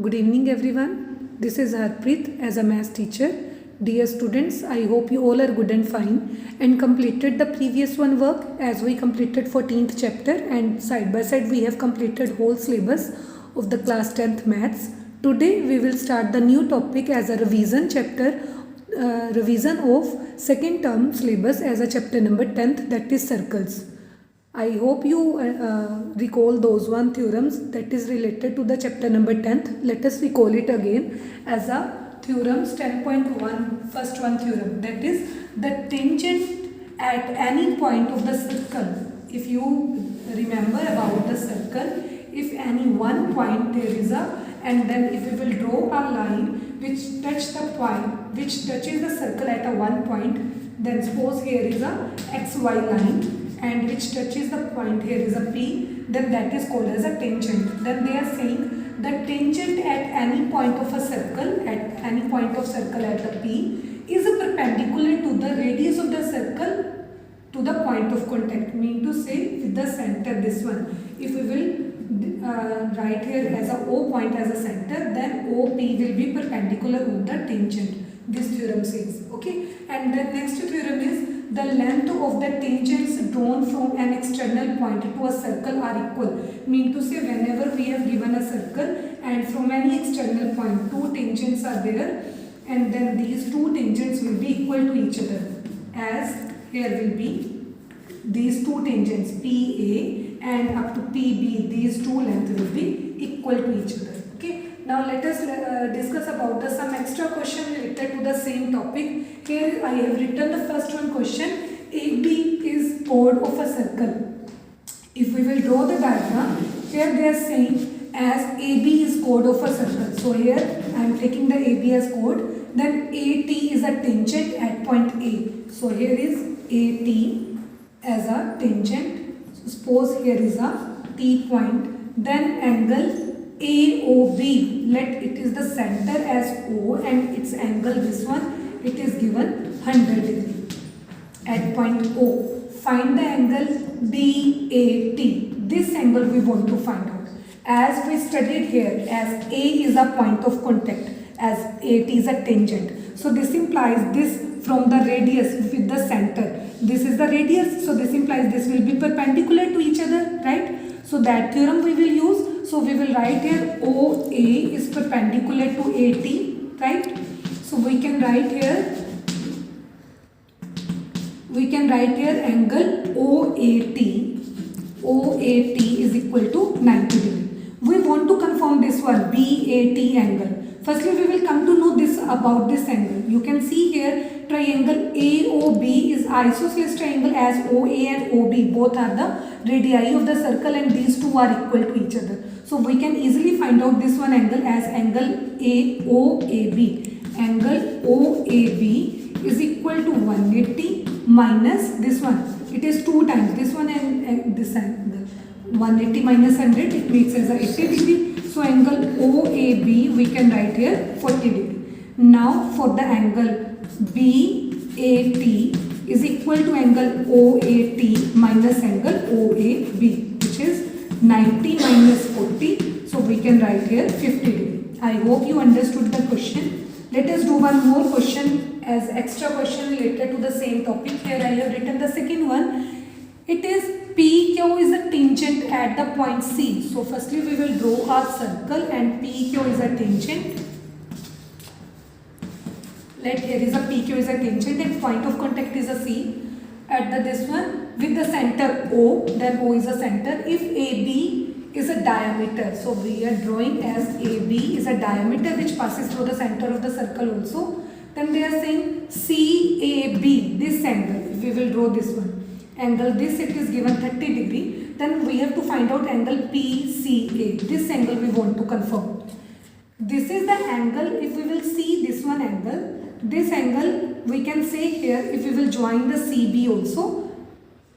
Good evening everyone. This is Harpreet as a math teacher. Dear students, I hope you all are good and fine and completed the previous one work as we completed 14th chapter and side by side we have completed whole syllabus of the class 10th maths. Today we will start the new topic as a revision chapter, revision of second term syllabus as a chapter number 10th, that is circles. I hope you recall those one theorems that is related to the chapter number 10th. Let us recall it again as a theorems 10.1, first one theorem, that is the tangent at any point of the circle. If you remember about the circle, if any one point there is a, and then if we will draw a line which touches the circle at a one point, then suppose here is a xy line and which touches the point here is a P, then that is called as a tangent. Then they are saying the tangent at any point of a circle, at any point of circle at the P is a perpendicular to the radius of the circle to the point of contact. Mean to say with the center, this one. If we will write here as a O point as a center, then OP will be perpendicular with the tangent. This theorem says, okay. And the next theorem is the length of the tangents drawn from an external point to a circle are equal. Mean to say whenever we have given a circle and from any external point two tangents are there, and then these two tangents will be equal to each other, as here will be these two tangents PA and up to PB, these two lengths will be equal to each other. Okay. Now let us discuss about some extra question related to the same topic. Here I have written the first one question. AB is chord of a circle. If we will draw the diagram, here they are saying as AB is chord of a circle. So here I am taking the AB as chord. Then AT is a tangent at point A. So here is AT as a tangent. So suppose here is a T point. Then angle AOB, let it is the center as O and its angle this one, it is given 100 degree at point O. Find the angle BAT. This angle we want to find out. As we studied here, as A is a point of contact, as AT is a tangent. So this implies this from the radius with the center. This is the radius, so this implies this will be perpendicular to each other, right? So that theorem we will use. So we will write here OA is perpendicular to AT, right? So we can write here angle OAT is equal to 90 degree. We want to confirm this one BAT angle. Firstly, we will come to know this about this angle. You can see here triangle AOB is isosceles triangle as OA and OB both are the radii of the circle and these two are equal to each other. So we can easily find out this one angle as angle AOAB. Angle OAB is equal to 180 minus this one. It is 2 times this one and this angle. 180 minus 100, it makes as a 80 degree. So angle OAB we can write here 40 degree. Now for the angle BAT is equal to angle OAT minus angle OAB, which is 90 minus 40. So we can write here 50 degree. I hope you understood the question. Let us do one more question as extra question related to the same topic. Here I have written the second one. It is PQ is a tangent at the point C. So firstly we will draw our circle and PQ is a tangent. Let here is a PQ is a tangent and point of contact is a C. At the this one with the center O, then O is a center. If AB is a diameter, so we are drawing as AB is a diameter which passes through the center of the circle also. Then they are saying CAB, this angle, if we will draw this one. Angle this it is given 30 degree, then we have to find out angle PCA. This angle we want to confirm. This is the angle. If we will see this one angle, this angle we can say here if we will join the CB also,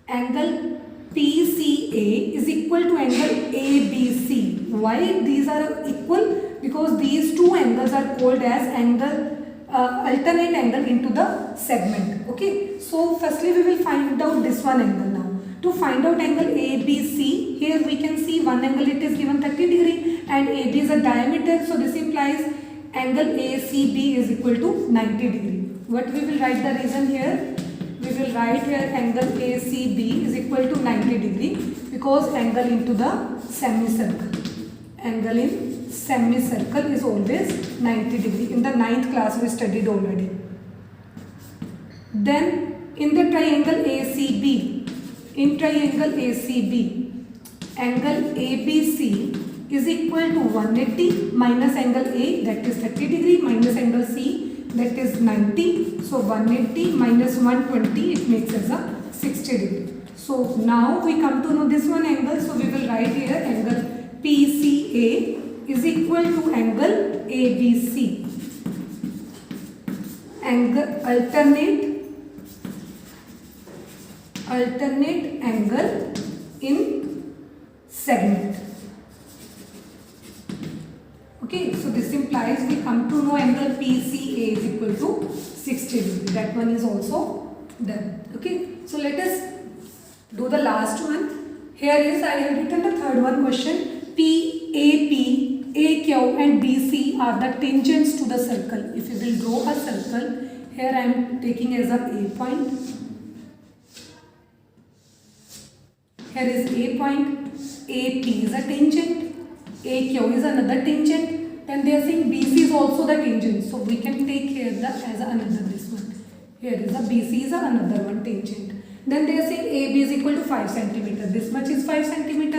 angle PCA is equal to angle ABC. Why these are equal? Because these two angles are called as angle alternate angle into the segment. Okay. So firstly we will find out this one angle now. To find out angle ABC, here we can see one angle it is given 30 degree and AB is a diameter. So this implies angle ACB is equal to 90 degree. What we will write the reason here? We will write here angle ACB is equal to 90 degree because angle into the semicircle. Angle in semicircle is always 90 degree. In the 9th class we studied already. Then in the triangle ACB, angle ABC is equal to 180 minus angle A, that is 30 degree, minus angle C, that is 90. So 180 minus 120, it makes us a 60 degree. So now we come to know this one angle. So we will write here angle PCA is equal to angle ABC. Angle alternate angle in segment. Okay, so this implies we come to know angle PCA is equal to 60 degree. That one is also done. Okay, so let us do the last one. Here is, I have written the third one question. PAP, AQ and BC are the tangents to the circle. If you will draw a circle, here I am taking as a A point. Here is A point, AP is a tangent, AQ is another tangent, and they are saying BC is also the tangent. So we can take here as another this one. Here is a BC is another one tangent. Then they are saying AB is equal to 5 cm. This much is 5 cm.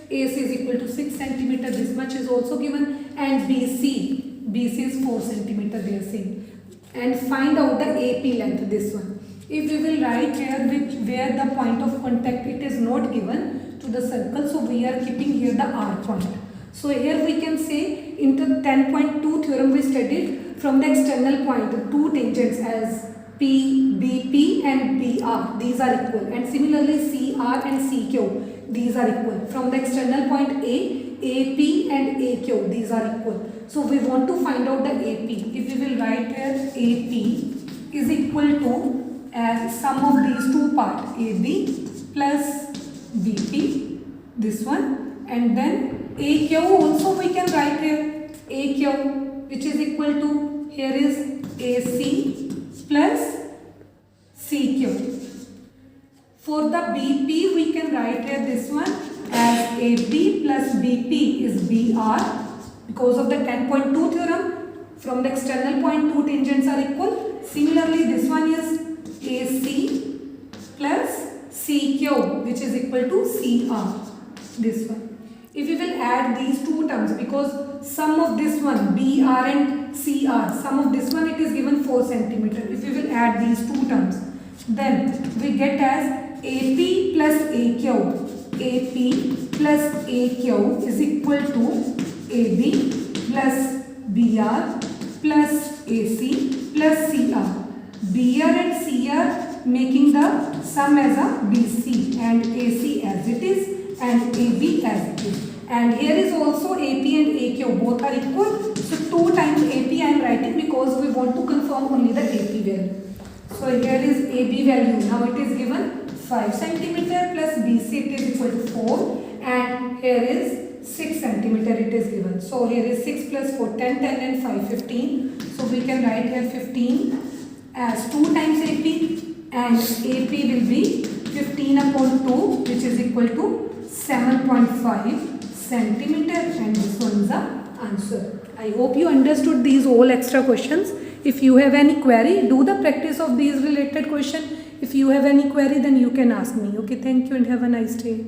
AC is equal to 6 cm. This much is also given. And BC is 4 cm they are saying. And find out the AP length, this one. If we will write here where the point of contact it is not given to the circle, so we are keeping here the R point. So here we can say in the 10.2 theorem we studied from the external point two tangents as BP and BR, these are equal, and similarly CR and CQ, these are equal. From the external point AP and AQ, these are equal. So we want to find out the AP. If we will write here AP is equal to as sum of these two parts, AB plus BP, this one, and then AQ also we can write here AQ, which is equal to, here is AC plus CQ. For the BP we can write here this one as AB plus BP is BR because of the 10.2 theorem. From the external point two tangents are equal. Similarly this one is AC plus CQ, which is equal to CR, this one. If we will add these two terms, because sum of this one BR and CR, sum of this one it is given 4 cm. If we will add these two terms, then we get as AP plus AQ is equal to AB plus BR plus AC plus CR. BR and CR making the sum as a BC and AC as it is and AB as it is. And here is also AP and AQ, both are equal. So 2 times AP I am writing because we want to confirm only the AP value. So here is AB value. Now it is given 5 cm plus BC it is equal to 4 and here is 6 cm it is given. So here is 6 plus 4, 10, 10 and 5, 15. So we can write here 15 as 2 times AP and AP will be 15 upon 2 which is equal to 7.5 centimeter and this one is the answer. I hope you understood these all extra questions. If you have any query, do the practice of these related questions. If you have any query then you can ask me. Okay, thank you and have a nice day.